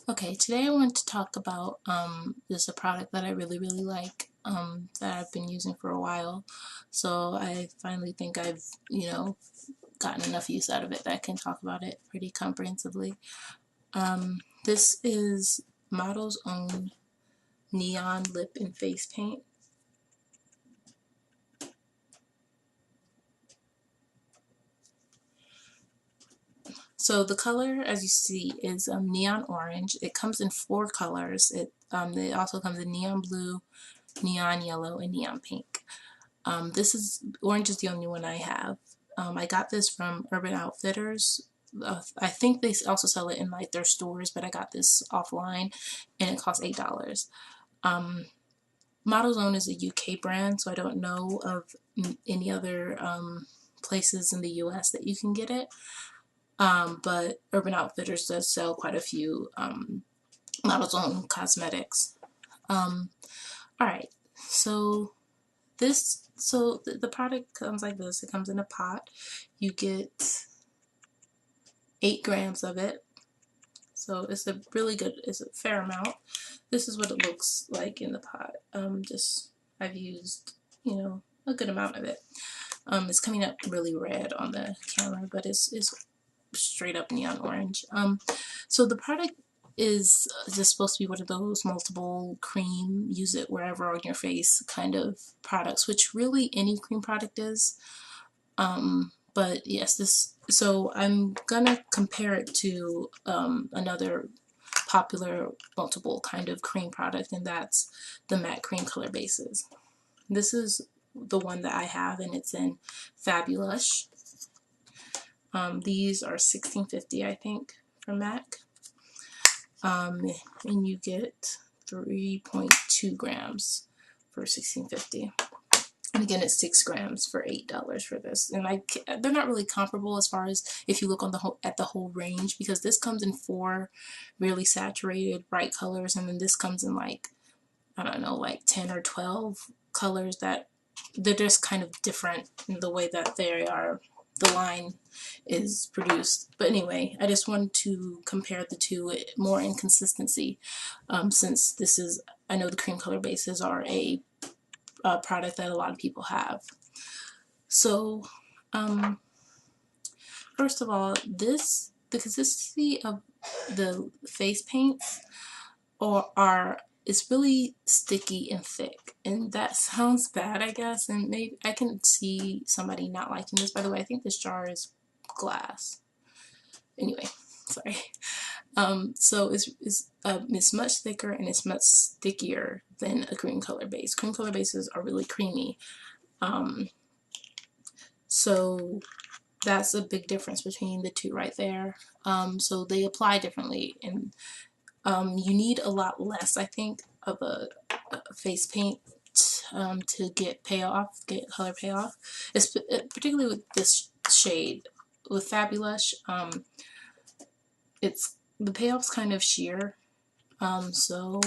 Okay, today I want to talk about this a product that I really like that I've been using for a while. So I finally think I've, gotten enough use out of it that I can talk about it pretty comprehensively. This is Model's Own Neon Lip and Face Paint. So the color, as you see, is neon orange. It comes in 4 colors. It also comes in neon blue, neon yellow, and neon pink. This is orange is the only one I have. I got this from Urban Outfitters. I think they also sell it in like their stores, but I got this offline, and it costs $8. Model's Own is a UK brand, so I don't know of any other places in the US that you can get it. But Urban Outfitters does sell quite a few Model's Own cosmetics. Alright, so the product comes like this. It comes in a pot. You get 8 grams of it. So it's a fair amount. This is what it looks like in the pot. I've used, a good amount of it. It's coming up really red on the camera, but it's straight up neon orange. So the product is just supposed to be one of those multiple cream, use it wherever on your face kind of products, which really any cream product is. But yes, so I'm gonna compare it to another popular multiple kind of cream product, and that's the matte cream color bases. This is the one that I have, and it's in Fabulush. These are $16.50, I think, from MAC. And you get 3.2 grams for $16.50. And again, it's 6 grams for $8 for this. And they're not really comparable as far as if you look on at the whole range, because this comes in 4 really saturated bright colors, and then this comes in like, I don't know, like 10 or 12 colors that they're just kind of different in the way that the line is produced. But anyway, I just wanted to compare the two more in consistency, since I know the cream color bases are a product that a lot of people have. So first of all, the consistency of the face paints it's really sticky and thick, and that sounds bad, I guess, and maybe I can see somebody not liking this. By the way, I think this jar is glass. Anyway, sorry. So it's much thicker and it's much stickier than a cream color base. Cream color bases are really creamy. So that's a big difference between the two right there. So they apply differently, and you need a lot less, I think, of a face paint to get color payoff. Particularly with this shade, with Fabulush, the payoff's kind of sheer, so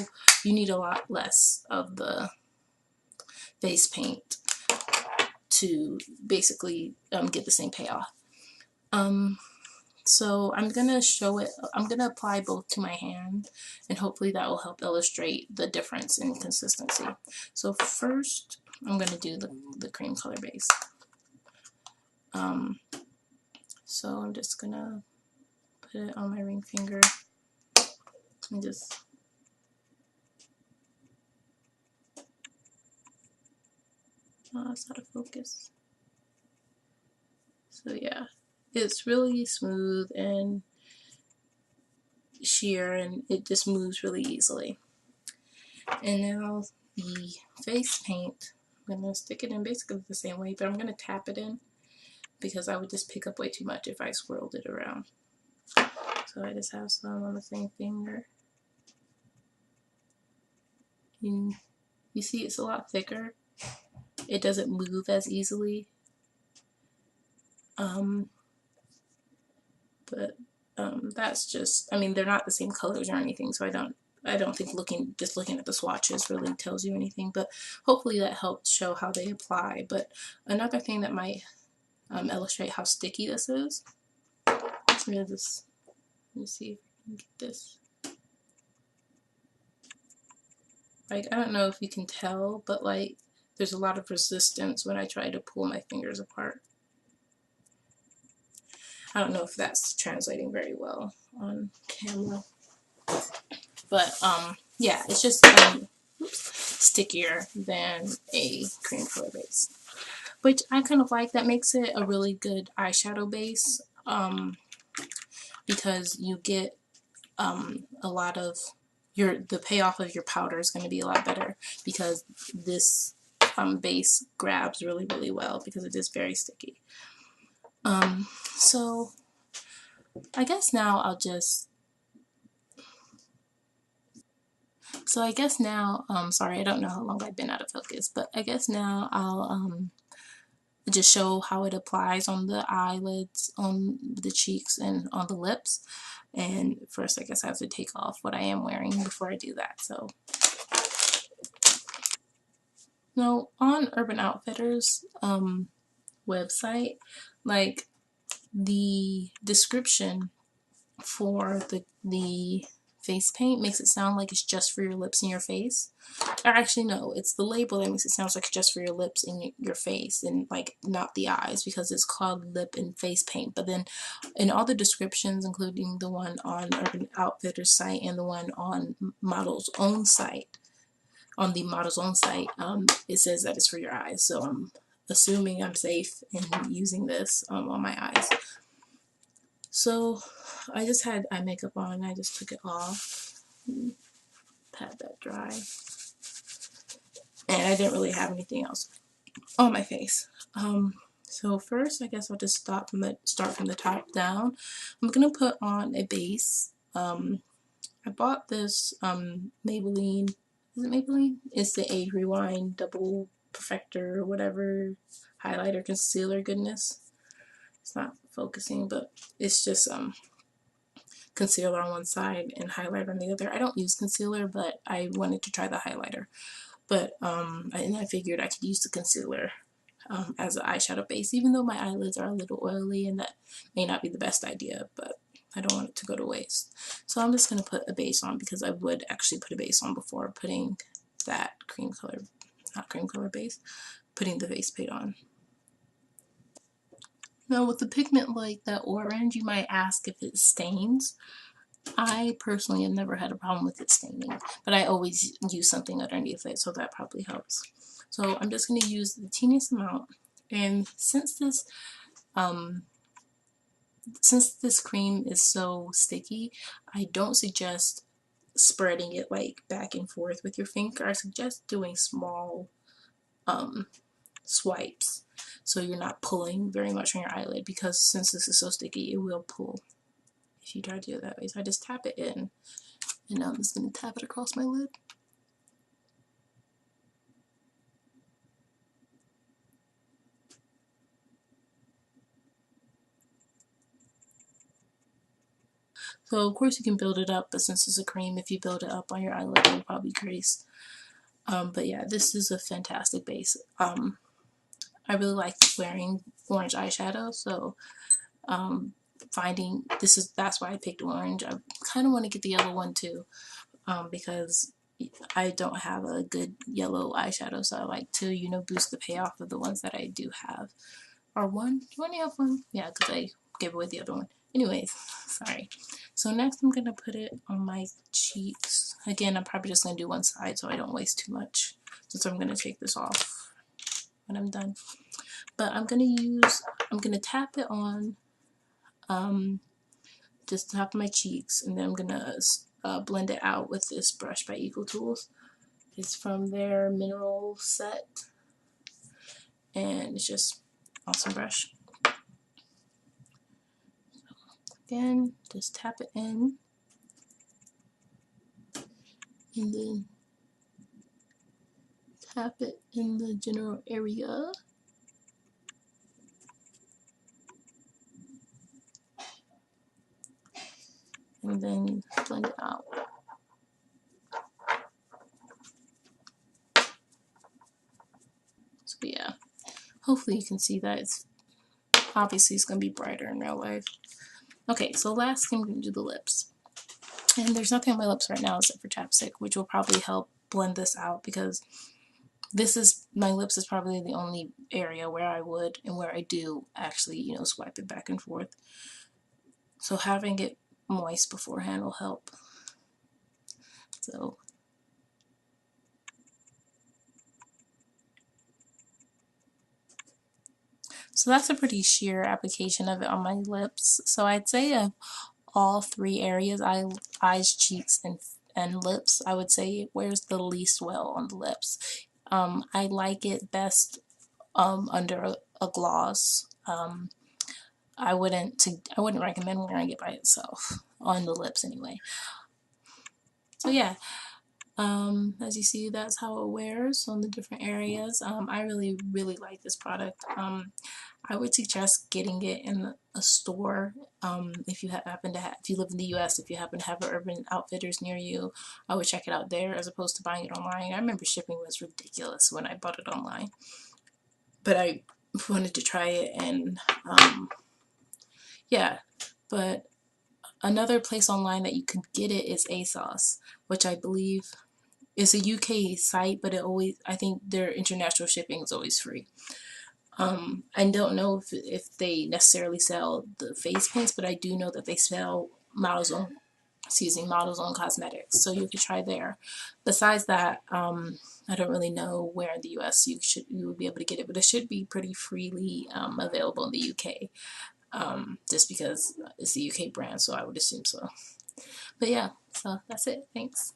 you need a lot less of the face paint to basically get the same payoff. So I'm gonna apply both to my hand, and hopefully that will help illustrate the difference in consistency. So first I'm gonna do the cream color base. So I'm just gonna put it on my ring finger and just it's out of focus. So yeah, it's really smooth and sheer, and it just moves really easily. And now the face paint, I'm going to stick it in basically the same way, but I'm going to tap it in because I would just pick up way too much if I swirled it around. So I just have some on the same finger. And you see it's a lot thicker. It doesn't move as easily. But that's just, I mean, they're not the same colors or anything, so I don't think just looking at the swatches really tells you anything, but hopefully that helped show how they apply. But another thing that might illustrate how sticky this is, let me see if I can get this. Like, I don't know if you can tell, but like there's a lot of resistance when I try to pull my fingers apart. I don't know if that's translating very well on camera. But yeah, it's just stickier than a cream color base, which I kind of like. That makes it a really good eyeshadow base because you get a lot of the payoff of your powder is going to be a lot better because this base grabs really well because it is very sticky. So I guess now I'll just sorry, I don't know how long I've been out of focus, but I guess now I'll just show how it applies on the eyelids, on the cheeks, and on the lips. And first, I guess I have to take off what I am wearing before I do that. So now on Urban Outfitters website, like the description for the face paint makes it sound like it's just for your lips and your face. Or actually, no, it's the label that makes it sound like it's just for your lips and your face and like not the eyes because it's called lip and face paint. But then in all the descriptions, including the one on Urban Outfitters site and the one on Model's own site, it says that it's for your eyes. So I'm assuming I'm safe in using this on my eyes. So I just had eye makeup on. I just took it off, pat that dry, and I didn't really have anything else on my face. So first, I guess I'll just start from the top down. I'm gonna put on a base. I bought this Maybelline. Is it Maybelline? It's the Age Rewind Double Perfector or whatever highlighter concealer goodness. It's not focusing, but it's just concealer on one side and highlighter on the other. I don't use concealer, but I wanted to try the highlighter. But and I figured I could use the concealer as an eyeshadow base, even though my eyelids are a little oily and that may not be the best idea, but I don't want it to go to waste. So I'm just going to put a base on because I would actually put a base on before putting that putting the face paint on. Now with the pigment like that orange, you might ask if it stains. I personally have never had a problem with it staining, but I always use something underneath it, so that probably helps. So I'm just going to use the teeniest amount, and since this cream is so sticky, I don't suggest spreading it like back and forth with your finger. I suggest doing small swipes so you're not pulling very much on your eyelid, because since this is so sticky, it will pull if you try to do it that way. So I just tap it in, and now I'm just going to tap it across my lid. So of course you can build it up, but since it's a cream, if you build it up on your eyelid, it'll probably crease. But yeah, this is a fantastic base. I really like wearing orange eyeshadow, so that's why I picked orange. I kind of want to get the yellow one too, because I don't have a good yellow eyeshadow, so I like to, boost the payoff of the ones that I do have. Or one? Do you want to have one? Yeah, because I gave away the other one. Anyways, sorry. So next I'm going to put it on my cheeks. Again, I'm probably just going to do one side so I don't waste too much, since I'm going to take this off when I'm done. But I'm going to tap it on just the top of my cheeks, and then I'm going to blend it out with this brush by Equal Tools. It's from their mineral set, and it's just awesome brush. Again, just tap it in, and then tap it in the general area. And then blend it out. So yeah, hopefully you can see that. It's obviously going to be brighter in real life. Okay, so last thing, we're going to do the lips. And there's nothing on my lips right now except for chapstick, which will probably help blend this out because this is, my lips is probably the only area where I would and where I do actually, you know, swipe it back and forth. So having it moist beforehand will help. So that's a pretty sheer application of it on my lips. So I'd say of all three areas, eyes, cheeks, and lips, I would say it wears the least well on the lips. I like it best under a gloss. I wouldn't recommend wearing it by itself on the lips anyway. So yeah, as you see, that's how it wears on the different areas. I really, really like this product. I would suggest getting it in a store. If you happen to if you live in the U.S., if you happen to have an Urban Outfitters near you, I would check it out there as opposed to buying it online. I remember shipping was ridiculous when I bought it online, but I wanted to try it, and yeah. But another place online that you can get it is ASOS, which I believe is a UK site, but I think their international shipping is always free. I don't know if they necessarily sell the face paints, but I do know that they sell models on cosmetics, so you could try there. Besides that, I don't really know where in the US you would be able to get it, but it should be pretty freely available in the UK, just because it's a UK brand, so I would assume so. But yeah, so that's it. Thanks.